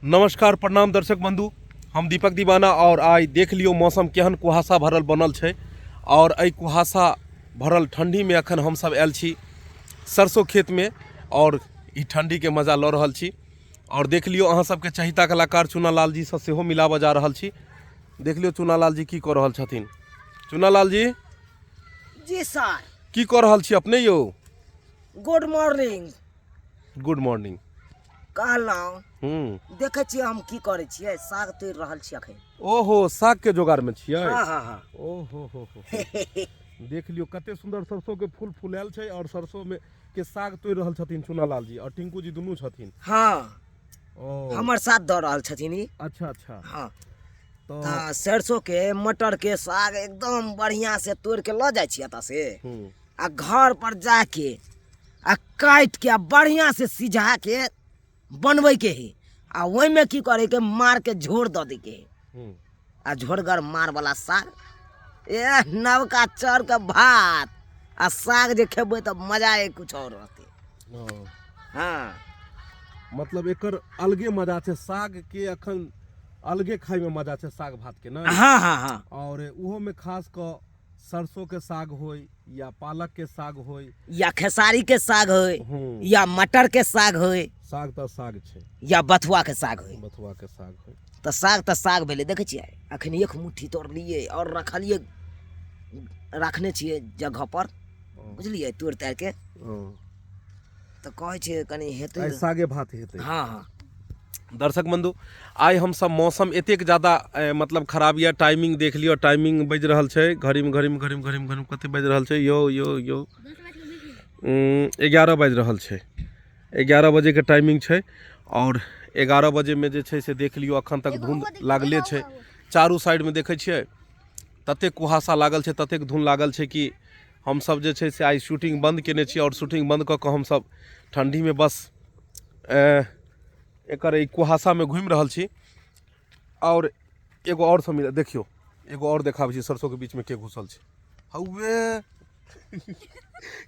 नमस्कार प्रणाम दर्शक बंधु, हम दीपक दीवाना और आज देख लियो मौसम केहन कुहासा भरल बनल छै। और एहि कुहासा भरल ठंडी में अखन हम सब आयल छी सरसों खेत में और ई ठंडी के मजा लऽ रहल छी। और देख लियो अहाँ सबके चहिता कलाकार चुनालाल जी से सेहो मिलाबऽ जा रहल छी। देख लियो चुनालाल जी की कऽ रहल छथिन। चुनालाल जी जी सर, की कऽ रहल छी अपने यौ? Good morning. Good morning. कहलहुँ देखे छियै हम की करे छियै, साग तोड़ रहल छी अखन। ओहो, साग के जोगार में छियै? हाँ। ओहो हो देख लियो कते सुंदर सरसों के फूल फुलायल छै और सरसों में के साग तोड़ रहल छथिन चुनालाल जी और टिंकू जी दुनू छथिन। हाँ, ओ हमर साथ दऽ रहल छथिन ई। अच्छा। हाँ, तो सरसों के मटर के साग एकदम बढ़िया से तोड़ के लऽ जाइ छी एतऽ से आ घर पर जाके आ काट के आ बढ़िया से सिझा के बनबै के ही आ ओहि में की करे के मार के झोर दऽ दै के आ झोरगर मार वाला साग, नवका चौर के भात आ साग जे खेबै तऽ मजा कुछ और रहते। हाँ, मतलब एकर अलगे मजा छै, साग के अखन अलगे खाय में मजा छै साग भात के ना। हाँ। और उहो में खास क सरसों के साग होय या पालक के साग होय या खेसारी के साग होय या मटर के साग होय, साग त साग छै, या बथुआ के साग होय। बथुआ के साग होय तऽ साग भेलै। देखै छियै अखन एक मुट्ठी तोड़लियै और रखलियै, रखने छियै जगह पर, बुझलियै, तोड़ ताड़ के। तऽ कहै छै कनी हेतै सागे भात हेतै। हाँ। दर्शक बंधु, आइ हम सब मौसम एतेक ज्यादा मतलब खराब या टाइमिंग देख लियो, टाइमिंग बज रहल छै घड़ी में कते बज रहल छै यो 11 बज रहल छै। 11 बजे के टाइमिंग छै और 11 बजे में जे छै से देख लियो अखन तक धुंध लागले छै। चारू साइड में देखै छियै ततेक कुहासा लागल छै, ततेक धुंध लागल छै कि हम सब जे छै से आइ शूटिंग बंद केने छी और शूटिंग बंद कऽ के हम सब ठंडी में बस एकर ई कुहासा में घूमि रहल छी। और एगो और सब देखियो, एगो और देखाबै छी सरसों के बीच में के घुसल छै। हौवे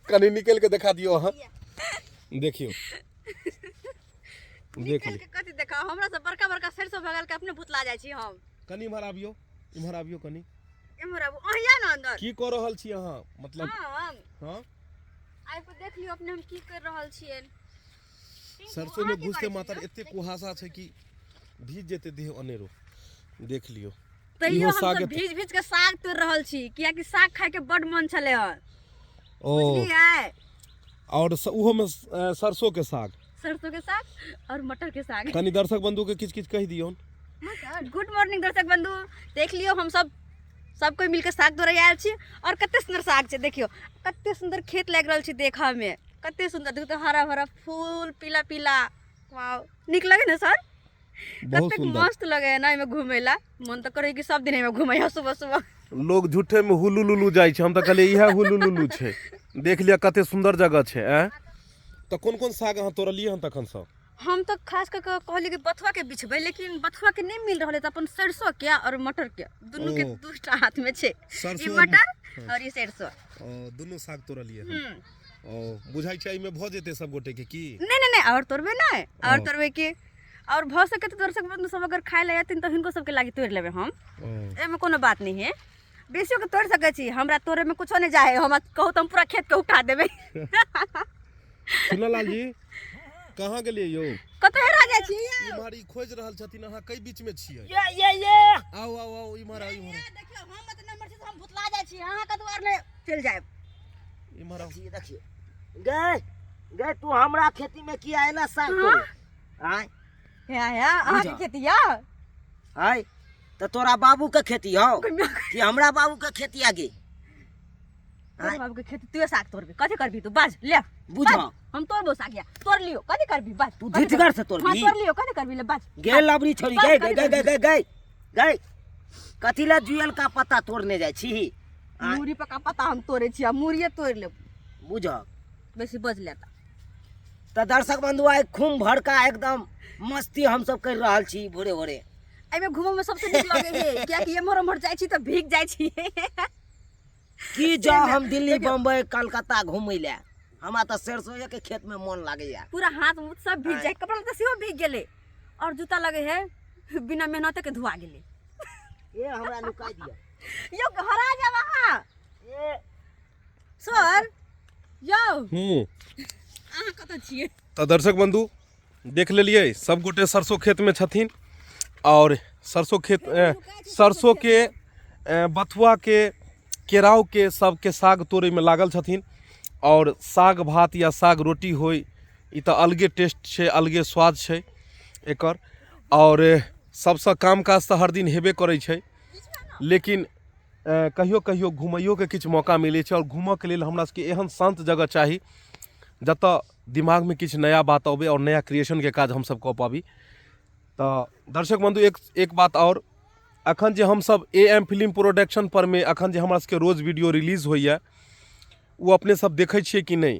कनी निकल के देखा दियो अहाँ, देखियो देख ली कथि देखा, हमरा से बड़का बड़का सरसों बगल के अपने भुतला जाइ छी हम। कनी इम्हर आबियो कनी इम्हर आबू, अहिया न अंदर की कऽ रहल छी अहाँ? मतलब हां आइ पर देख लियो अपने हम की कर रहल छियै। सरसों में घुसते मात्र एते कुहासा छै कि भीज जेते देह अनेरो। देख लियो तैयो हम सब भीज के साग तोड़ रहल छी, किया कि साग खाए के बड मन छले ह। बुझलियै? और उहो में सरसों के साग और मटर के साग। कनी दर्शक बंधु के किछ कह दियो। गुड मॉर्निंग दर्शक बंधु, देख लियो हम सब कोई मिलके साग तोड़े आयल छी और कते सुंदर साग छै। देखियो कते सुंदर खेत लाग रहल छै देखा में, कते सुंदर। देखो तो हरा भरा फूल, पीला पीला, वाओ, निक लगे ना सर? कते मस्त लगे ना एमे घूमे ला। मन तो करे कि सब दिन एमे घूमे सुबह सुबह। लोग झूठे में हुलुलुलु जाय छै, हम तो कहले इहा हुलुलुलु छै। देख लिया कते सुंदर जगह छै। तो कोन साग अहाँ तोड़लिए हन तखन सब? हम तो खास कर कहली कि बथुआ के बिछबै, लेकिन बथुआ के नहीं मिल रहले, तो अपन सरसों के और मटर के दुनु के दूटा हाथ में छै। ई मटर और ई सरसों दुनु साग तोड़लिए हन। बुझाई छै में भ जेते सब गोटे के की? नहीं और तोड़बे ना, और तोड़बे के और भ सके तो दर्शक बंधु सब अगर खाए ले आथिन तो हिनको सब के लागी तोड़ लेबे हम। एमे कोनो बात नहीं है, बेसियो के तोड़ सके छी, हमरा तोड़े में कुछो नहीं जाए। हम कहू तो हम पूरा खेत के उठा देबे। चुनालाल जी कहाँ गेलिए यो? कतौ हेरा जाय छी? इमारी खोज रहल छथिन, अहाँ कई बीच में छियै? ये आओ इमहर आओ। देखियो हम मत नंबर से हम भुतला जाय छी, अहाँ कतवार ले चल जाय। इमहर आओ। देखियो गए तू हमरा खेती में की आएला साग तोड़े? आय या अहाँ के खेती या? आय तो तोरा बाबू के खेती हो कि हमरा बाबू के खेती आगे? तोरा बाबू के खेती तू साग तोड़बे, कथि करबी तू? बाज ले बुझा, हम तोड़बो साग या, तोड़ लियो, कथि करबी? बाज तू धिटगर से तोड़बी? हां तोड़ लियो, कथि करबी? ले बाज। गे लबरी छोड़ी, गए कथि ला जुएल का पत्ता तोड़ने जाय छी? मूरी पका पत्ता हम तोड़े छी, मूरिये तोड़ ले। बुझ बेसी बज लेता। तो दर्शक बंधु आइ खूब भड़का एकदम मस्ती हम सब कर रहल छी भोरे भोरे। एमे घूमे में सबसे नीक लगे है, किया कि एमहर जाय छी त भीग जाय छी। की जा हम दिल्ली बम्बई कलकत्ता घूमे ले, हमरा तो सरसों के खेत में मन लागे। पूरा हाथ सब भीग जाए, कपड़ा तो सेहो भीग गेले। और जूता लगे है बिना मेहनत के धुआ गेले। ए हमरा नुकाई दिया यो हरा जा वहाँ ए सर यो अहाँ कतऽ छियै? तो दर्शक बंधु देख लेलिए सब गोटे सरसों खेत में छथिन और सरसों के बथुआ के केराव के सबके साग तोड़े में लागल छथिन। और साग भात या साग रोटी होय ई तो अलगे टेस्ट छै, अलगे स्वाद छै एकर। और सबसे काम काज तो हर दिन हेबे करै छै, लेकिन कहियो कहियो घुमैयो के किछु मौका मिलै छै। और घूमऽ के लेल हमरा सबके एहन शांत जगह चाही जतऽ दिमाग में किछु नया बात अबै और नया क्रिएशन के काज हम सब कऽ पाबी। तो दर्शक बंधु एक बात और, अखन जे हम सब AM फिल्म प्रोडक्शन पर में अखन जे हमरा सबके रोज वीडियो रिलीज होइए वो अपने सब देखै छियै कि नहीं?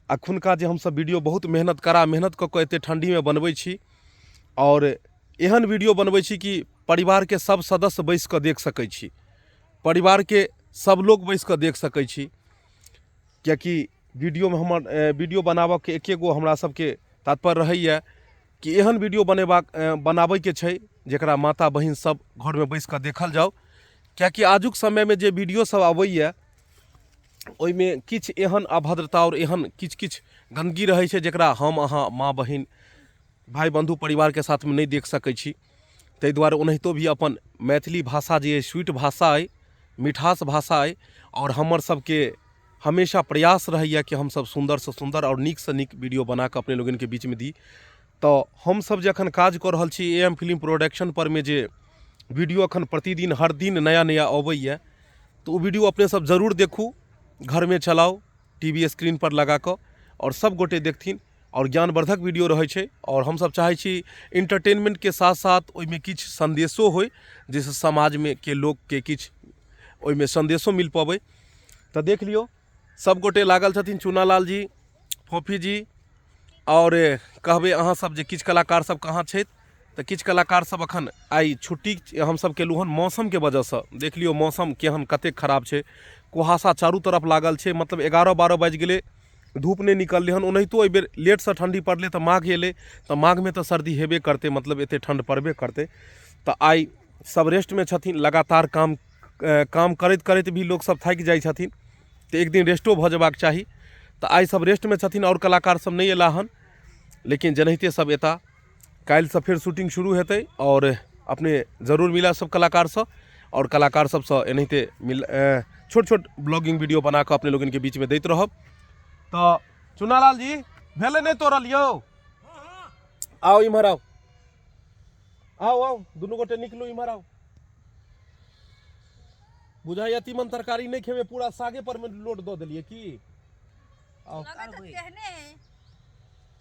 अखुनका जे हम सब वीडियो बहुत मेहनत कऽ कऽ एते ठंडी में बनबै छी और एहन वीडियो बनबै छी कि परिवार के सब सदस्य बैस कऽ देख सकै छी, परिवार के सब लोग बैस कऽ देख सकै छी। कियाकि वीडियो में हमर वीडियो बनाबऽ के एके गो हमरा सबके तात्पर्य रहैया कि एहन वीडियो बनाबै के छै जेकरा माता बहिन सब घर में बैस कऽ देखल जाओ। कियाकि आजुक समय में जे वीडियो सब आबैया ओहिमे किछु एहन अभद्रता और एहन किछु गंदगी रहै छै जेकरा हम अहाँ माँ बहिन भाई बंधु परिवार के साथ में नहीं देख सकै छी। ताहि दुआरे ओनाहितो भी अपन मैथिली भाषा जे अइ स्वीट भाषा अइ, मिठास भाषा अइ और हमर सबके हमेशा प्रयास रहैया कि हम सब सुंदर से सुंदर और नीक से नीक वीडियो बना के अपने लोगन के बीच में दी। तो हम सब जे अखन काज कऽ रहल छी AM फिल्म प्रोडक्शन पर में जे वीडियो अखन प्रतिदिन हर दिन नया नया अबैया, तो वो वीडियो अपने सब जरूर देखू, घर में चलाओ TV स्क्रीन पर लगा कऽ और सब गोटे देखथिन। और ज्ञानवर्धक वीडियो रहै छै और हम सब चाहै छी इंटरटेनमेंट के साथ साथ ओहिमे किछु संदेशो होय जाहिसँ समाज में के लोग के किछु ओहिमे संदेशो मिल पबै। तो देख लियो सब गोटे लागल छथिन, चुनालाल जी, फोफी जी और कहबै अहाँ सब जे किछु कलाकार सब कहाँ छथि, तो किछु कलाकार सब अखन आइ छुट्टी हम सब केलहुँ हन मौसम के वजह से। देख लियो मौसम केहन कतेक खराब छै, कुहासा चारू तरफ लागल छै, मतलब 11-12 बाजि गेलै, धूप नहीं निकललै हन। ओनाहितो एहि बेर लेट से ठंडी पड़लै तो माघ एलै, तो माघ में तो सर्दी हेबे करते, मतलब एते ठंड पड़बे करते। तो आइ सब रेस्ट में छथिन, लगातार काम करैत करैत भी लोग सब थाकि जाइ छथिन, तो एक दिन रेस्टो भऽ जेबाक चाही। तो आइ सब रेस्ट में छथिन और कलाकार सब नहीं एला हन, लेकिन जेनाहिते सब एता काल्हि से फिर शूटिंग शुरू हेतै और अपने जरूर मिला सब कलाकार से। और कलाकार सबसँ एनाहिते छोट छोट ब्लॉगिंग वीडियो बना कऽ अपने लोगन के बीच में दैत रहब। तो चुनालाल जी भेलै नहीं तोड़ल यौ? आओ इम्हर आओ, आओ आओ दुनू गोटे निकलू इम्हर आओ। बुझाइया तीमन तरकारी नहीं खेबे, पूरा सागे पर में लोड दऽ देलिए की? आओ।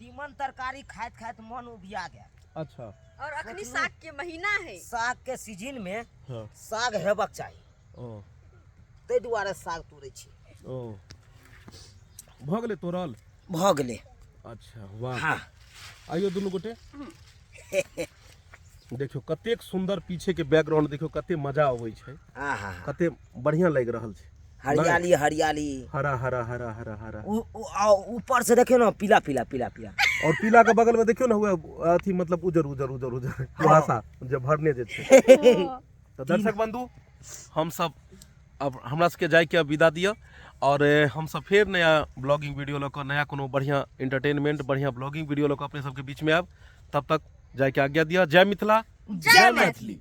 तीमन तरकारी खाइत खाइत मन उबिया गया। अच्छा। और अखनी साग के महीना है, साग के सीजन में हाँ। साग हेबाक चाही, ताहि दुआरे साग तोड़ै छी। भऽ गेलै तोड़ल? भऽ गेलै। अच्छा वाह। हाँ। आइयो दुनू गोटे देखियो कतेक सुंदर पीछे के बैकग्राउंड, देखियो कते मजा अबै छै, कते बढ़िया लागि रहल छै, हरियाली हरियाली, हरा हरा हरा हरा हरा। ऊपर से देखियो ना पीला पीला पीला पीला, और पीला के बगल में देखियो ना हुआ अथी, मतलब उजर उजर उजर उजर कुहासा जे भरने जे छै। तो दर्शक बंधु हम सब अब हमरा सबके जाय के विदा दिया और हम सब फिर नया ब्लॉगिंग वीडियो लऽ कऽ, नया कोनो बढ़िया इंटरटेनमेंट बढ़िया ब्लॉगिंग वीडियो लऽ कऽ अपने सबके बीच में आयब। तब तक जाय के आज्ञा दिया। जय मिथिला, जय मैथिली।